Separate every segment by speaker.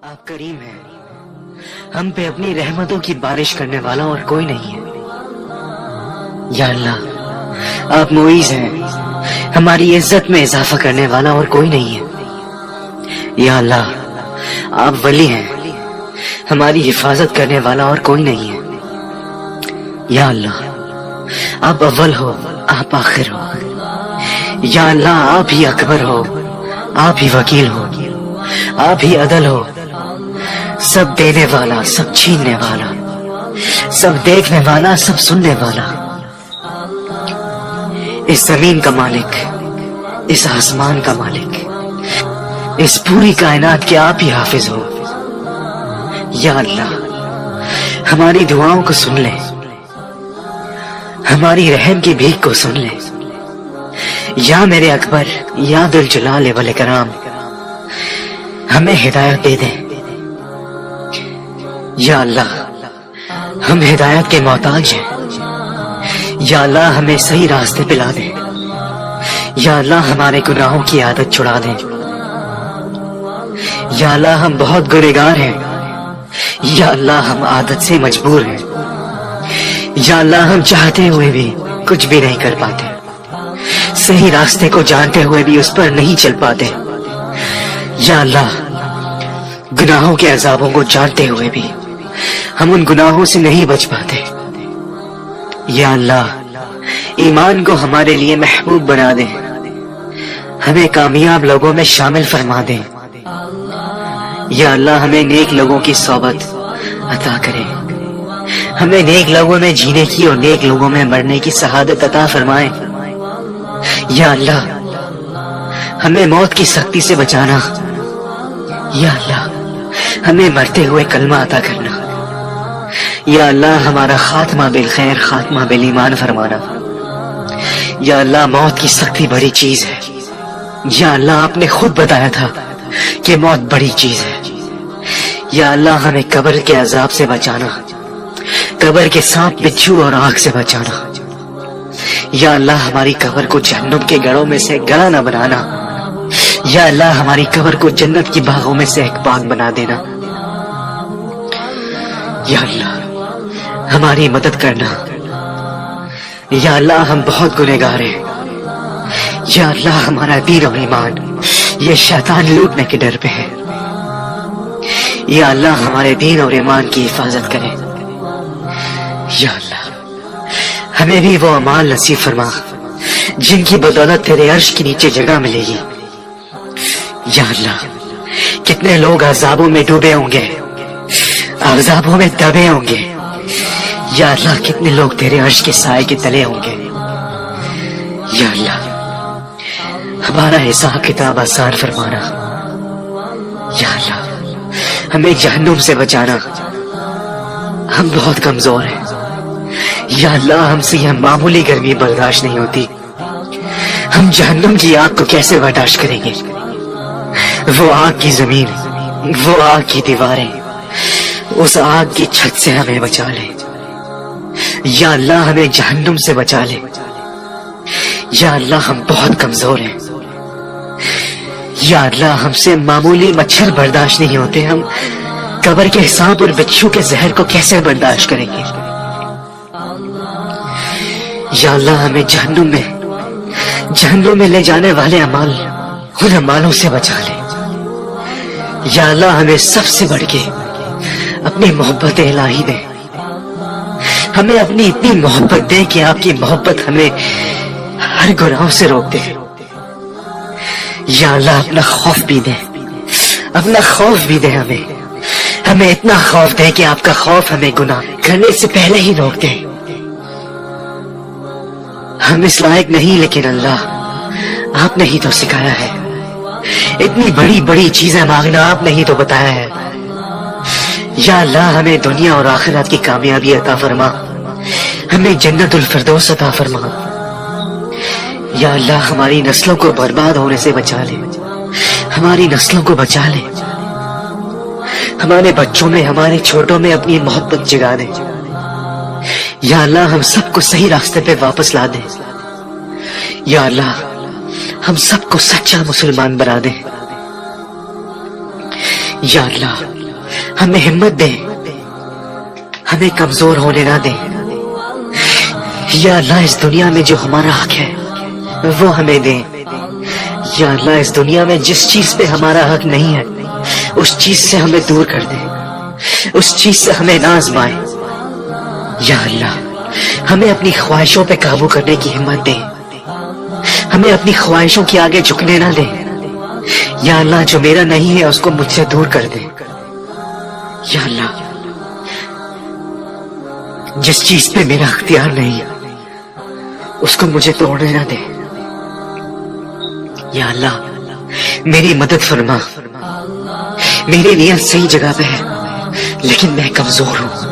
Speaker 1: آپ کریم ہیں، ہم پہ اپنی رحمتوں کی بارش کرنے والا اور کوئی نہیں ہے۔ یا اللہ آپ معیز ہیں، ہماری عزت میں اضافہ کرنے والا اور کوئی نہیں ہے۔ یا اللہ آپ ولی ہیں، ہماری حفاظت کرنے والا اور کوئی نہیں ہے۔ یا اللہ آپ اول ہو، آپ آخر ہو۔ یا اللہ آپ ہی اکبر ہو، آپ ہی وکیل ہو، آپ ہی عدل ہو، سب دینے والا، سب چھیننے والا، سب دیکھنے والا، سب سننے والا، اس زمین کا مالک، اس آسمان کا مالک، اس پوری کائنات کے آپ ہی حافظ ہو۔ یا اللہ ہماری دعاؤں کو سن لے، ہماری رحم کی بھیک کو سن لے۔ یا میرے اکبر، یا ذو الجلال والاکرام ہمیں ہدایت دے دیں۔ یا اللہ ہم ہدایت کے محتاج ہیں۔ یا اللہ ہمیں صحیح راستے پہ لا دیں۔ یا اللہ ہمارے گناہوں کی عادت چھڑا دیں۔ یا اللہ ہم بہت گنہگار ہیں۔ یا اللہ ہم عادت سے مجبور ہیں۔ یا اللہ ہم چاہتے ہوئے بھی کچھ بھی نہیں کر پاتے، صحیح راستے کو جانتے ہوئے بھی اس پر نہیں چل پاتے۔ یا اللہ گناہوں کے عذابوں کو جانتے ہوئے بھی ہم ان گناہوں سے نہیں بچ پاتے۔ یا اللہ ایمان کو ہمارے لیے محبوب بنا دے، ہمیں کامیاب لوگوں میں شامل فرما دے۔ یا اللہ ہمیں نیک لوگوں کی صحبت عطا کرے، ہمیں نیک لوگوں میں جینے کی اور نیک لوگوں میں مرنے کی سعادت عطا فرمائے۔ یا اللہ ہمیں موت کی سختی سے بچانا۔ یا اللہ ہمیں مرتے ہوئے کلمہ عطا کرنا۔ یا اللہ ہمارا خاتمہ بالخیر، خاتمہ بالایمان فرمانا۔ یا اللہ موت کی سختی بڑی چیز ہے۔ یا اللہ آپ نے خود بتایا تھا کہ موت بڑی چیز ہے۔ یا اللہ ہمیں قبر کے عذاب سے بچانا، قبر کے سانپ بچھو اور آگ سے بچانا۔ یا اللہ ہماری قبر کو جہنم کے گڑھوں میں سے گڑھا نہ بنانا۔ یا اللہ ہماری قبر کو جنت کی باغوں میں سے ایک باغ بنا دینا۔ یا اللہ ہماری مدد کرنا۔ یا اللہ ہم بہت گنہگار ہیں۔ یا اللہ ہمارا دین اور ایمان یہ شیطان لوٹنے کے ڈر پہ ہے۔ یا اللہ ہمارے دین اور ایمان کی حفاظت کرے۔ یا اللہ ہمیں بھی وہ اعمال نصیب فرما جن کی بدولت تیرے عرش کے نیچے جگہ ملے گی۔ یا اللہ کتنے لوگ عذابوں میں ڈوبے ہوں گے، عذابوں میں دبے ہوں گے۔ یا اللہ کتنے لوگ تیرے عرش کے سائے کے تلے ہوں گے۔ یا اللہ ہمارا حساب کتاب آسان فرمانا۔ یا اللہ ہمیں جہنم سے بچانا، ہم بہت کمزور ہیں۔ یا اللہ ہم سے یہ معمولی گرمی برداشت نہیں ہوتی، ہم جہنم کی آگ کو کیسے برداشت کریں گے؟ وہ آگ کی زمین، وہ آگ کی دیواریں، اس آگ کی چھت سے ہمیں بچا لے۔ یا اللہ ہمیں جہنم سے بچا لے۔ یا اللہ ہم بہت کمزور ہیں۔ یا اللہ ہم سے معمولی مچھر برداشت نہیں ہوتے، ہم قبر کے سانپ اور بچھو کے زہر کو کیسے برداشت کریں گے؟ یا اللہ ہمیں جہنم میں لے جانے والے اعمال، ان اعمالوں سے بچا لے۔ یا اللہ ہمیں سب سے بڑھ کے اپنی محبت الہی دے، ہمیں اپنی اتنی محبت دے کہ آپ کی محبت ہمیں ہر گناہوں سے روک دے۔ یا اللہ اپنا خوف بھی دے، اپنا خوف بھی دے، ہمیں اتنا خوف دے کہ آپ کا خوف ہمیں گناہ کرنے سے پہلے ہی روک دے۔ ہم اس لائق نہیں، لیکن اللہ آپ نے ہی تو سکھایا ہے، اتنی بڑی بڑی چیزیں مانگنا آپ نے ہی تو بتایا ہے۔ یا اللہ ہمیں دنیا اور آخرت کی کامیابی عطا فرما، ہمیں جنت الفردوس عطا فرما۔ یا اللہ ہماری نسلوں کو برباد ہونے سے بچا لے، ہماری نسلوں کو بچا لے، ہمارے بچوں میں، ہمارے چھوٹوں میں اپنی محبت جگا دے۔ یا اللہ ہم سب کو صحیح راستے پہ واپس لا دے۔ یا اللہ ہم سب کو سچا مسلمان بنا دے۔ یا اللہ ہمیں ہمت دے، ہمیں کمزور ہونے نہ دے۔ یا اللہ اس دنیا میں جو ہمارا حق ہے وہ ہمیں دے۔ یا اللہ اس دنیا میں جس چیز پہ ہمارا حق نہیں ہے اس چیز سے ہمیں دور کر دے، اس چیز سے ہمیں نہ آزمائے۔ یا اللہ ہمیں اپنی خواہشوں پہ قابو کرنے کی ہمت دے، ہمیں اپنی خواہشوں کے آگے جھکنے نہ دے۔ یا اللہ جو میرا نہیں ہے اس کو مجھ سے دور کر دے۔ یا اللہ جس چیز پہ میرا اختیار نہیں ہے اس کو مجھے توڑنے نہ دے۔ یا اللہ میری مدد فرما، میری نیت صحیح جگہ پہ ہے لیکن میں کمزور ہوں۔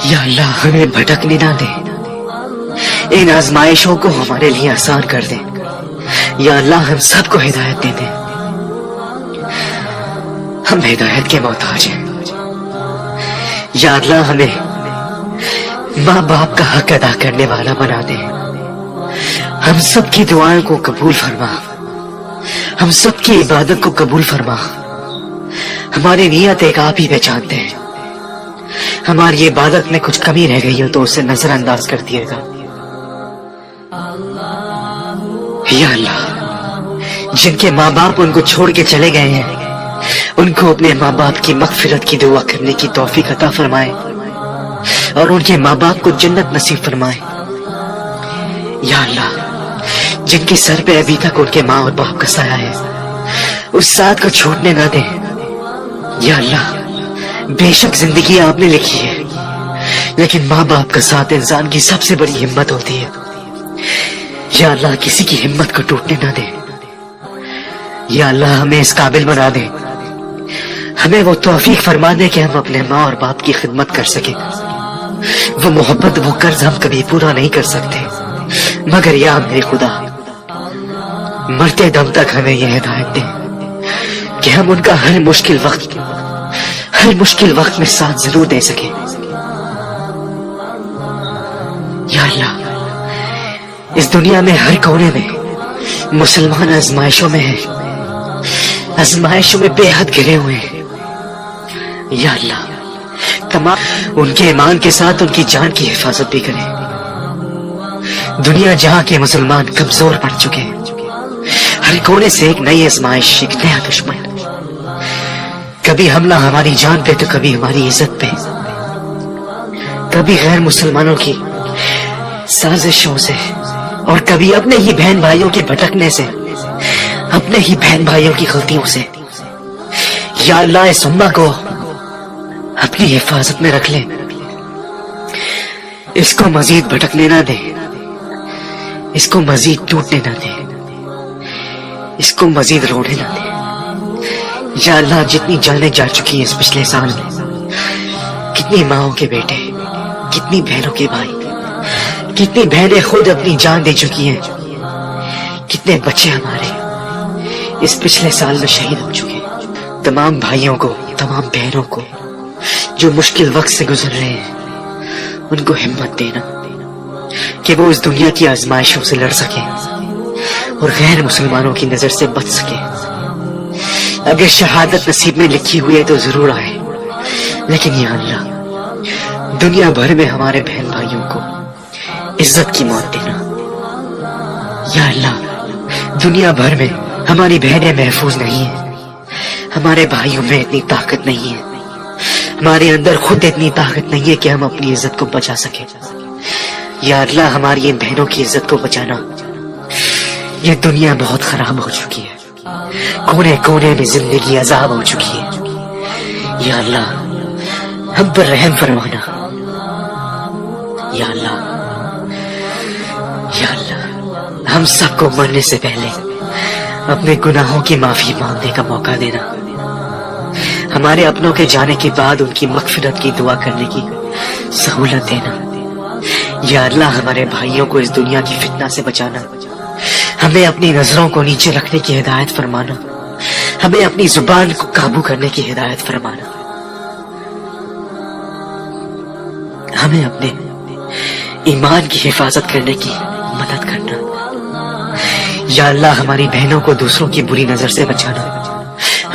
Speaker 1: یا اللہ ہمیں بھٹکنے نہ دے، ان آزمائشوں کو ہمارے لیے آسان کر دے۔ یا اللہ ہم سب کو ہدایت دے دے، ہم ہدایت کے محتاج ہیں۔ یا اللہ ہمیں ماں باپ کا حق ادا کرنے والا بنا دے، ہم سب کی دعائیں کو قبول فرما، ہم سب کی عبادت کو قبول فرما۔ ہماری نیت ایک آپ ہی پہچانتے ہیں، ہماری عبادت میں کچھ کمی رہ گئی ہو تو اسے نظر انداز کر دیے گا۔ یا اللہ جن کے ماں باپ ان کو چھوڑ کے چلے گئے ہیں ان کو اپنے ماں باپ کی مغفرت کی دعا کرنے کی توفیق عطا فرمائے اور ان کے ماں باپ کو جنت نصیب فرمائے۔ یا اللہ جن کے سر پہ ابھی تک ان کے ماں اور باپ کا سایہ ہے اس ساتھ کو چھوڑنے نہ دیں۔ یا اللہ بے شک زندگی آپ نے لکھی ہے لیکن ماں باپ کا ساتھ انسان کی سب سے بڑی ہمت ہوتی ہے۔ یا اللہ کسی کی ہمت کو ٹوٹنے نہ دے۔ یا اللہ ہمیں اس قابل بنا دے، ہمیں وہ توفیق فرما دے کہ ہم اپنے ماں اور باپ کی خدمت کر سکیں۔ وہ محبت وہ قرض ہم کبھی پورا نہیں کر سکتے مگر یا میرے خدا مرتے دم تک ہمیں یہ ہدایت دے کہ ہم ان کا ہر مشکل وقت میں ساتھ ضرور دے سکیں۔ یا اللہ اس دنیا میں ہر کونے میں مسلمان آزمائشوں میں ہیں، آزمائشوں میں بے حد گھرے ہوئے ہیں۔ یا اللہ تمام ان کے ایمان کے ساتھ ان کی جان کی حفاظت بھی کریں۔ دنیا جہاں کے مسلمان کمزور پڑ چکے ہیں، ہر کونے سے ایک نئی آزمائش، ایک نیا دشمن، کبھی حملہ ہماری جان پہ تو کبھی ہماری عزت پہ، کبھی غیر مسلمانوں کی سازشوں سے اور کبھی اپنے ہی بہن بھائیوں کے بھٹکنے سے، اپنے ہی بہن بھائیوں کی غلطیوں سے۔ یا اللہ اس امہ کو اپنی حفاظت میں رکھ لے، اس کو مزید بھٹکنے نہ دے، اس کو مزید ٹوٹنے نہ دے، اس کو مزید روڑنے نہ دے۔ یا اللہ جتنی جانیں جا چکی ہیں اس پچھلے سال میں، کتنی ماؤں کے بیٹے، کتنی بہنوں کے بھائی، کتنی بہنیں خود اپنی جان دے چکی ہیں، کتنے بچے ہمارے اس پچھلے سال میں شہید ہو چکے ہیں۔ تمام بھائیوں کو، تمام بہنوں کو جو مشکل وقت سے گزر رہے ہیں ان کو ہمت دینا کہ وہ اس دنیا کی آزمائشوں سے لڑ سکیں اور غیر مسلمانوں کی نظر سے بچ سکیں۔ اگر شہادت نصیب میں لکھی ہوئی ہے تو ضرور آئے، لیکن یا اللہ دنیا بھر میں ہمارے بہن بھائیوں کو عزت کی موت دینا۔ یا اللہ دنیا بھر میں ہماری بہنیں محفوظ نہیں ہیں، ہمارے بھائیوں میں اتنی طاقت نہیں ہے، ہمارے اندر خود اتنی طاقت نہیں ہے کہ ہم اپنی عزت کو بچا سکیں۔ یا اللہ ہماری ان بہنوں کی عزت کو بچانا۔ یہ دنیا بہت خراب ہو چکی ہے، کونے کونے میں زندگی عذاب ہو چکی ہے۔ یا اللہ ہم پر رحم فرمانا۔ یا اللہ ہم سب کو مرنے سے پہلے اپنے گناہوں کی معافی مانگنے کا موقع دینا، ہمارے اپنوں کے جانے کے بعد ان کی مغفرت کی دعا کرنے کی سہولت دینا۔ یا اللہ ہمارے بھائیوں کو اس دنیا کی فتنہ سے بچانا، ہمیں اپنی نظروں کو نیچے رکھنے کی ہدایت فرمانا، ہمیں اپنی زبان کو قابو کرنے کی ہدایت فرمانا، ہمیں اپنے ایمان کی حفاظت کرنے کی مدد کرنا۔ یا اللہ ہماری بہنوں کو دوسروں کی بری نظر سے بچانا،